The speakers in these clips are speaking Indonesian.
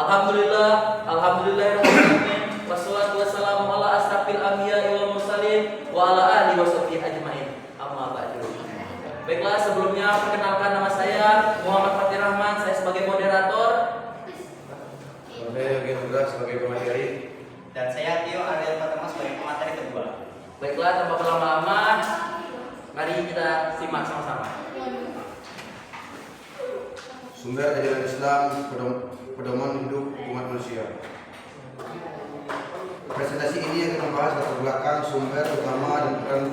Alhamdulillah, alhamdulillahirrahmanirrahim. Wassalatu wassalamu ala asrafil anbiya'i wal mursalin wa ala alihi washabbihi ajmain. Amma ba'du. Baiklah, sebelumnya perkenalkan nama saya Muhammad Fatir Rahman, saya sebagai moderator. Saya Yogi Nugra sebagai pemateri. Dan saya Tio Ariel Fatama sebagai pemateri kedua. Baiklah, tanpa berlama-lama, mari kita simak sama-sama. Sumber ajaran Islam, pedoman hidup umat manusia. Presentasi ini akan membahas latar belakang, sumber utama dan peran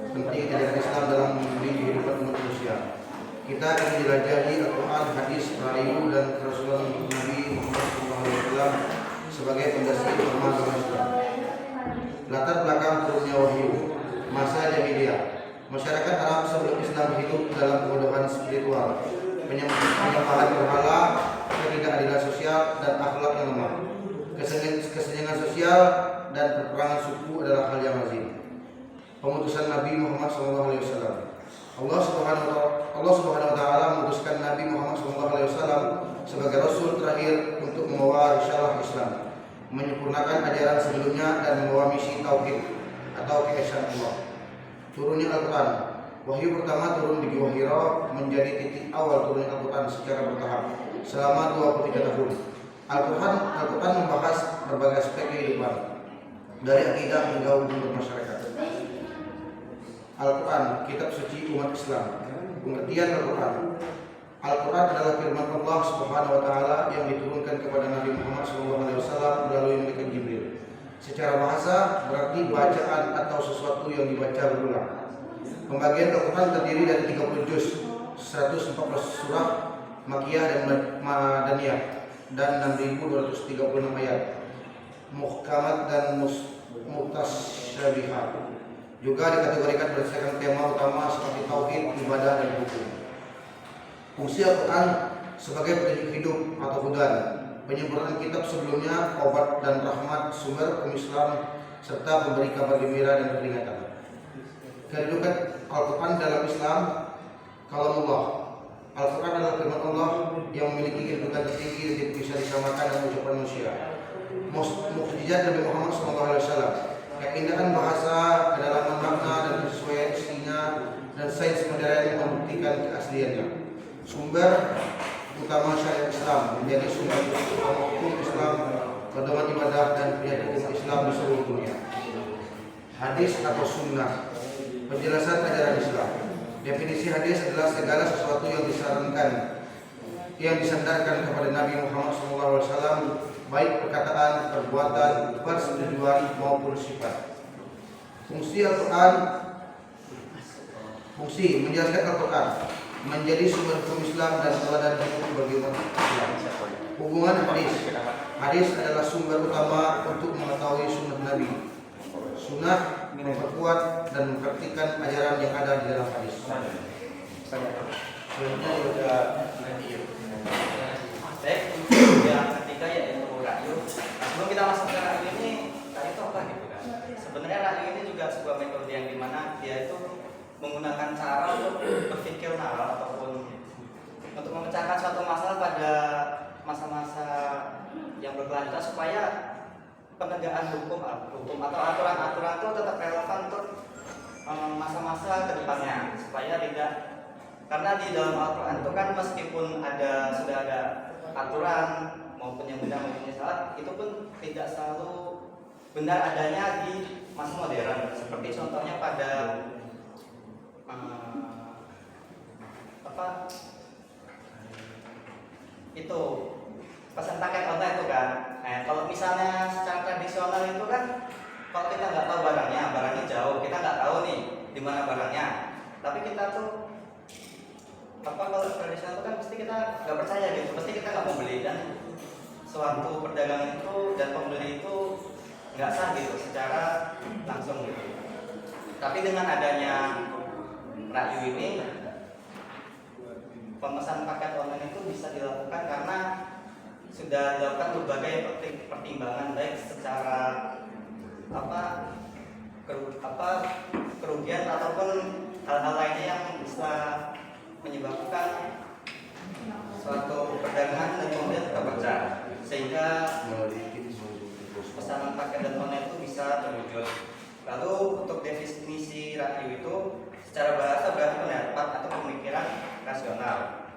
penting ajaran Islam dalam mendidik kehidupan umat manusia. Kita akan menjelajahi Al-Quran, hadis, rayu dan kerasulan Nabi Muhammad SAW sebagai fondasi utama agama Islam. Latar belakang turunnya wahyu, masa jahiliyah. Masyarakat Arab sebelum Islam hidup dalam kebodohan spiritual, penyembahan berhala, ketidakadilan sosial dan akhlak yang lemah. Kesenjangan sosial dan perperangan suku adalah hal yang lazim. Pemutusan Nabi Muhammad SAW. Allah Subhanahu wa taala memutuskan Nabi Muhammad SAW sebagai rasul terakhir untuk membawa risalah Islam, menyempurnakan ajaran sebelumnya dan membawa misi tauhid atau keesaan Allah. Turunnya Al-Quran. Wahyu pertama turun di Gua Hira, menjadi titik awal turunnya Al-Quran secara bertahap selama 23 tahun. Al-Quran membahas berbagai aspek kehidupan, dari akidah hingga hubungan bermasyarakat. Al-Quran, kitab suci umat Islam. Pengertian Al-Quran. Al-Quran adalah firman Allah Subhanahu wa taala yang diturunkan kepada Nabi Muhammad SAW melalui malaikat Jibril. Secara bahasa berarti bacaan atau sesuatu yang dibaca berulang. Pembagian Al-Quran terdiri dari 30 juz, 114 surah Makkiyah dan Madaniyah, dan 6.236 ayat, muhkamat dan mutasyabihat. Juga dikategorikan berdasarkan tema utama seperti tauhid, ibadah, dan hukum. Fungsi Al-Quran sebagai petunjuk hidup atau hudan, penyempurnaan kitab sebelumnya, obat dan rahmat, sumber hukum Islam, serta pemberi kabar gembira dan peringatan. Kedudukan Al-Quran dalam Islam. Kalamullah. Al-Quran adalah firman Allah yang memiliki kedudukan tertinggi dan tidak bisa disamakan dengan ucapan manusia. Mukjizat Nabi Muhammad SAW, keindahan bahasa, kedalaman makna dan kesesuaian isinya, dan sains modern membuktikan keasliannya. Sumber utama syariat Islam, menjadi sumber utama hukum Islam, pedoman ibadah dan penyakit umat Islam di seluruh dunia. Hadis atau sunnah. Penjelasan ajaran Islam. Definisi hadis adalah segala sesuatu yang disandarkan kepada Nabi Muhammad SAW, baik perkataan, perbuatan, persetujuan maupun sifat. Fungsi Al-Quran. Fungsi menjelaskan Al-Quran, menjadi sumber hukum Islam dan teladan hidup bagi umat Islam. Hubungan hadis. Hadis adalah sumber utama untuk mengetahui sunnah Nabi. Sunnah memperkuat dan memperhatikan ajaran yang ada di dalam hadis. Selanjutnya juga Yang ketiga yaitu rakyu. Sebelum kita masuk ke rakyu ini, rakyu itu apa gitu kan? Sebenarnya rakyu ini juga sebuah metode yang dimana dia itu menggunakan cara untuk berpikir nalar ataupun untuk memecahkan suatu masalah pada masa-masa yang berkelanjutan supaya penegakan hukum atau aturan-aturan itu tetap relevan untuk masa-masa kedepannya, supaya tidak, karena di dalam Al-Quran itu kan meskipun sudah ada aturan maupun yang benar maupun yang salah, itu pun tidak selalu benar adanya di masa modern. Seperti contohnya pada itu pesan paket online itu kan. Kalau misalnya secara tradisional itu kan, kalau kita nggak tahu barangnya jauh, kita nggak tahu nih di mana barangnya. Tapi kita tuh kalau tradisional itu kan pasti kita nggak percaya gitu, pasti kita nggak mau beli, dan suatu perdagangan itu dan pembeli itu nggak sah gitu secara langsung gitu. Tapi dengan adanya rakyu ini, pemesan paket online itu bisa dilakukan karena sudah dilakukan berbagai pertimbangan, baik secara kerugian ataupun hal-hal lainnya yang bisa menyebabkan suatu perdagangan dan kemudian terpecah, sehingga rakyat dan online itu bisa terwujud. Lalu untuk definisi ra'yu itu secara bahasa berarti pendapat atau pemikiran rasional.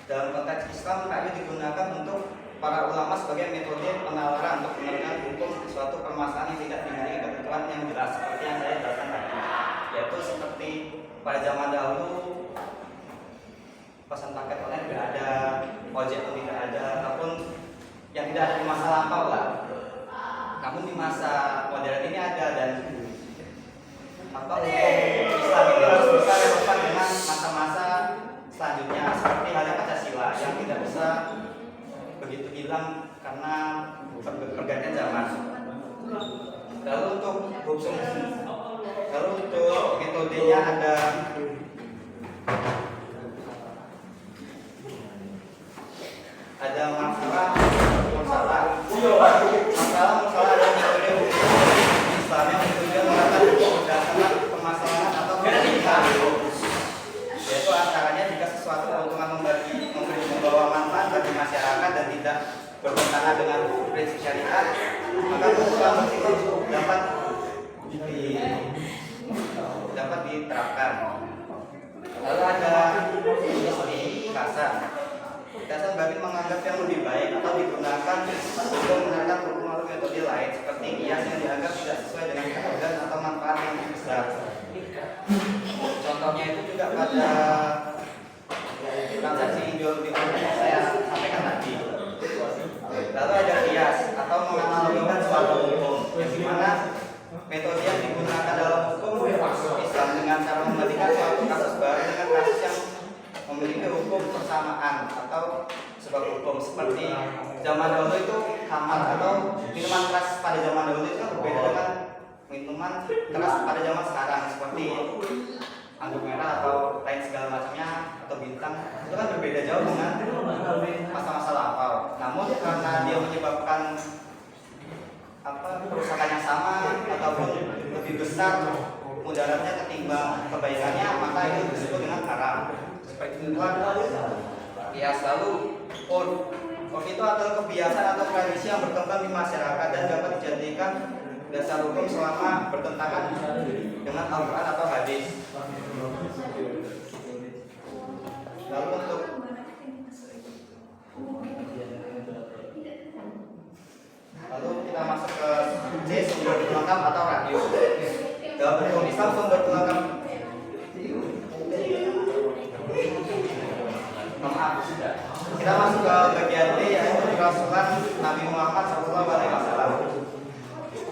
Dalam konteks Islam, ra'yu digunakan untuk para ulama sebagai metode penalaran untuk menentukan hukum suatu permasalahan yang tidak dimiliki ketentuan yang jelas, seperti yang saya jelaskan tadi, yaitu seperti pada zaman dahulu pesan paket online tidak ada, ojek pun tidak ada, ataupun yang tidak ada di masa lampau lah. Namun di masa modern ini ada, dan hukum Islam itu harus bisa relevan dengan masa-masa selanjutnya, seperti halnya Pancasila yang tidak bisa begitu hilang karena pergantian zaman. Lalu untuk metodenya ada masalah ada metode hukum Islam yang tujuan melakukan berdasarkan permasalahan atau kepentingan, yaitu antaranya jika sesuatu keuntungan membawa manfaat bagi masyarakat dan tidak bertentangan dengan prinsip syariat, maka keuntungan tersebut dapat diterapkan. Lalu ada Kasan berarti menganggap yang lebih baik atau digunakan untuk menerapkan hukum atau metode lain seperti kias yang dianggap tidak sesuai dengan keadilan atau manfaat yang lebih besar. Contohnya itu juga pada transaksi ideologi yang saya sampaikan tadi. Lalu ada kias atau menganalogikan suatu hukum, yang dimana metode yang digunakan dalam hukum Islam dengan cara membandingkan suatu kasus baru dengan kasus yang memiliki hukum persamaan atau sebab hukum. Seperti zaman dahulu itu khamar atau minuman keras pada zaman dahulu itu berbeda dengan minuman keras pada zaman sekarang, seperti anggur merah atau lain segala macamnya atau bintang, itu kan berbeda jauh dengan masa-masa lampau. Namun karena dia menyebabkan kerusakan yang sama ataupun lebih besar mudaratnya ketimbang kebaikannya, maka itu disebut dengan haram. Seperti itu ya. Lalu urf itu adalah kebiasaan atau tradisi yang berkembang di masyarakat dan dapat dijadikan dasar hukum selama bertentangan dengan Al-Quran atau hadis. Lalu kita masuk ke C, sumber pelengkap atau ra'yu. Dalam hukum Islam, sumber pelengkap kita masuk ke bagian D, yaitu kerasulan Nabi Muhammad SAW.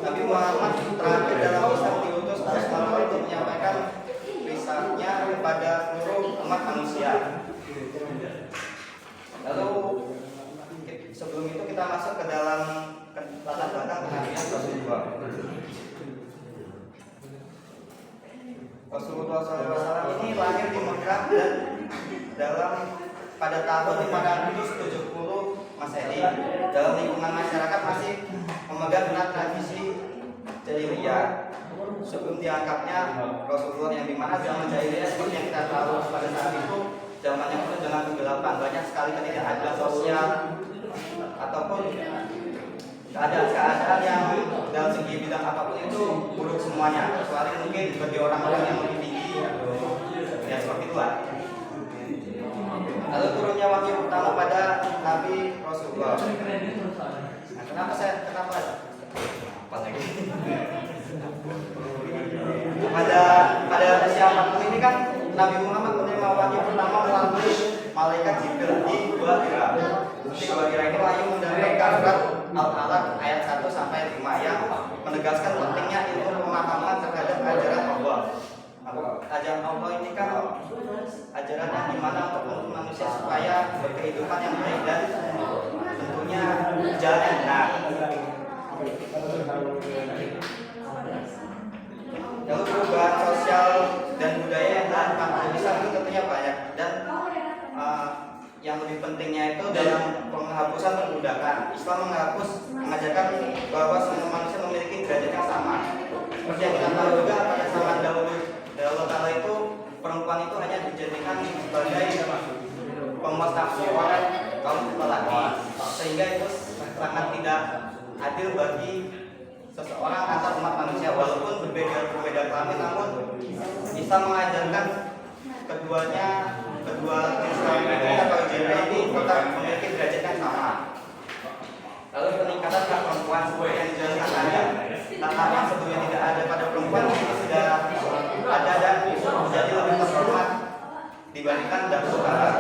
Nabi Muhammad terakhir dalam Islam diutus untuk menyampaikan risalahnya kepada seluruh umat manusia. Lalu sebelum itu kita masuk ke dalam latar belakang kenabian Rasulullah. Rasulullah SAW ini lahir di Mekah dan pada tahun 570 Masehi. Dalam lingkungan masyarakat masih memegang benar tradisi jahiliyah. Sebelum diangkatnya Rasulullah, yang dimana zaman jahiliyah seperti yang kita tahu pada saat itu zamannya penuh dengan kegelapan, banyak sekali ketidakadilan sosial ataupun keadaan yang dalam segi bidang apapun itu buruk semuanya, kecuali mungkin bagi orang-orang yang lebih tinggi, ya seperti itulah. Lalu turunnya wahyu pertama pada Nabi Rasulullah. Nah, kenapa pada siapa pun ini kan Nabi Muhammad menerima wahyu pertama melalui malaikat Jibril di Gua Hira. Di Gua Hira ini wahyu mendapatkan surat Al-Alaq ayat 1 sampai 5 yang menegaskan pentingnya ilmu pemahaman terhadap ajaran Allah. Ajaran Allah ini kan ajaran yang dimana untuk manusia supaya berkehidupan yang baik dan tentunya jalan yang benar. Lalu perubahan sosial dan budaya yang dilakukan oleh Islam itu tentunya banyak, dan yang lebih pentingnya itu dalam penghapusan perbudakan. Islam mengajarkan bahwa semua manusia memiliki derajat yang sama. Seperti yang kita tahu juga pada zaman dahulu kala itu perempuan itu hanya dijadikan sebagai pemuas nafsu oleh kaum lelaki, sehingga itu sangat tidak adil bagi seseorang antar umat manusia walaupun berbeda kelamin, namun Islam mengajarkan kedua jenis kelamin ini atau gender ini tetap memiliki derajat yang sama. Lalu peningkatan hak perempuan sesuai yang dijelaskan tadi, hak yang sebelumnya tidak ada pada perempuan ini sudah ada dan menjadi lebih terhormat dibandingkan dahulu kala.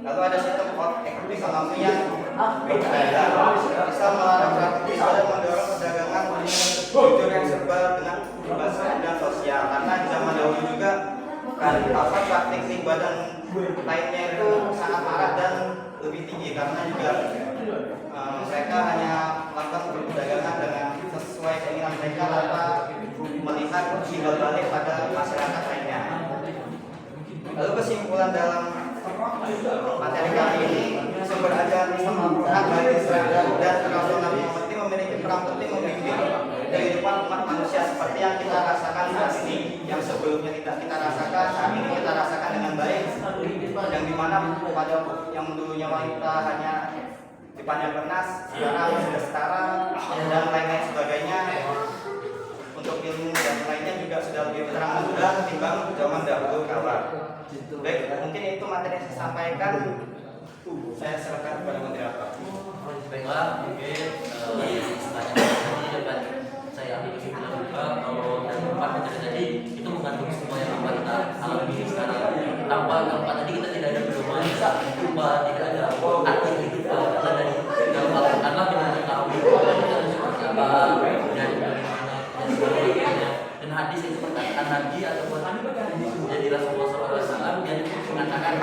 Lalu ada sistem ekonomi yang berkeadilan. Islam melarang praktik dan mendorong perdagangan jujur yang serba dengan berbasis keadilan sosial. Karena di zaman dahulu juga praktik riba dan lainnya itu sangat marak dan lebih tinggi karena juga mereka hanya melakukan perdagangan dengan sesuai keinginan mereka tanpa melihat timbal balik pada masyarakat lainnya. Lalu kesimpulan dalam materi kali ini, sumber ajaran Islam Al-Quran bagi Islam dan Rasul Nabi Muhammad memiliki peran penting membimbing kehidupan umat manusia seperti yang kita rasakan saat ini, yang sebelumnya tidak kita rasakan, saat ini kita rasakan dengan baik, yang dimana pada yang dulunya wanita hanya dipandang bernas, sekarang sudah setara dan lain-lain sebagainya. Untuk ilmu dan lainnya juga sudah lebih terang mudah ketimbang zaman dahulu kala. Baik, mungkin itu materi yang saya sampaikan. Saya serahkan kepada moderator. Baiklah, mungkin tadi dapat saya ambil kesimpulan juga kalau dari empat materi tadi itu mengandung semua yang apa kita alami sekarang. Tanpa keempat tadi kita tidak ada pedoman, tidak ada arti kehidupan karena dari dalam Al-Quran lah kita mengetahui kita seperti apa dan bagaimana dan sebagainya. Dan hadis itu perkataan Nabi ataupun jadi Rasulullah SAW yang mengatakan